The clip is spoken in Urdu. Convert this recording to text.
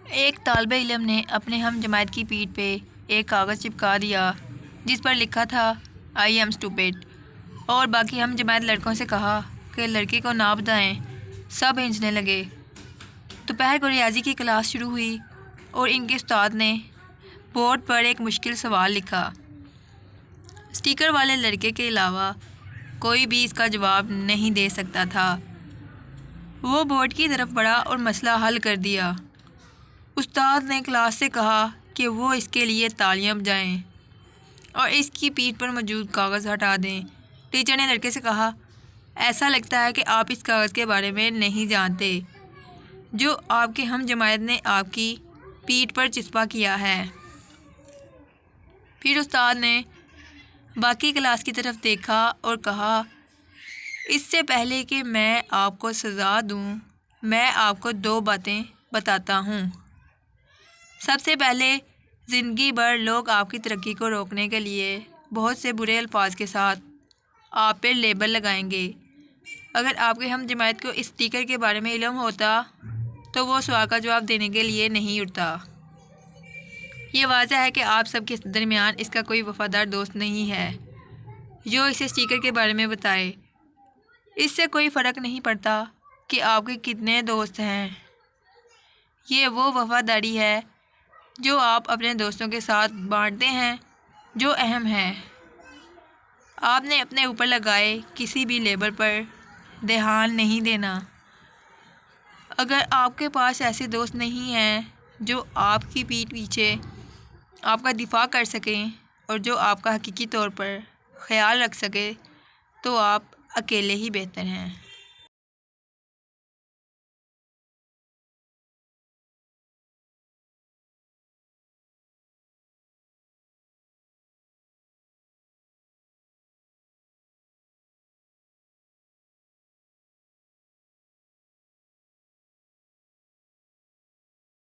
ایک طالب علم نے اپنے ہم جماعت کی پیٹھ پہ ایک کاغذ چپکا دیا جس پر لکھا تھا آئی ایم اسٹوپڈ، اور باقی ہم جماعت لڑکوں سے کہا کہ لڑکی کو نہ بتائیں۔ سب ہنسنے لگے۔ دوپہر کو ریاضی کی کلاس شروع ہوئی اور ان کے استاد نے بورڈ پر ایک مشکل سوال لکھا۔ اسٹیکر والے لڑکے کے علاوہ کوئی بھی اس کا جواب نہیں دے سکتا تھا۔ وہ بورڈ کی طرف بڑھا اور مسئلہ حل کر دیا۔ استاد نے کلاس سے کہا کہ وہ اس کے لیے تالیاں بجائیں اور اس کی پیٹھ پر موجود کاغذ ہٹا دیں۔ ٹیچر نے لڑکے سے کہا، ایسا لگتا ہے کہ آپ اس کاغذ کے بارے میں نہیں جانتے جو آپ کے ہم جماعت نے آپ کی پیٹھ پر چسپاں کیا ہے۔ پھر استاد نے باقی کلاس کی طرف دیکھا اور کہا، اس سے پہلے کہ میں آپ کو سزا دوں، میں آپ کو 2 باتیں بتاتا ہوں۔ سب سے پہلے، زندگی بھر لوگ آپ کی ترقی کو روکنے کے لیے بہت سے برے الفاظ کے ساتھ آپ پہ لیبل لگائیں گے۔ اگر آپ کے ہم جماعت کو اس اسٹیکر کے بارے میں علم ہوتا تو وہ سوال کا جواب دینے کے لیے نہیں اٹھتا۔ یہ واضح ہے کہ آپ سب کے درمیان اس کا کوئی وفادار دوست نہیں ہے جو اسے اسٹیکر کے بارے میں بتائے۔ اس سے کوئی فرق نہیں پڑتا کہ آپ کے کتنے دوست ہیں۔ یہ وہ وفاداری ہے جو آپ اپنے دوستوں کے ساتھ بانٹتے ہیں جو اہم ہے۔ آپ نے اپنے اوپر لگائے کسی بھی لیبل پر دھیان نہیں دینا۔ اگر آپ کے پاس ایسے دوست نہیں ہیں جو آپ کی پیٹھ پیچھے آپ کا دفاع کر سکیں اور جو آپ کا حقیقی طور پر خیال رکھ سکے تو آپ اکیلے ہی بہتر ہیں۔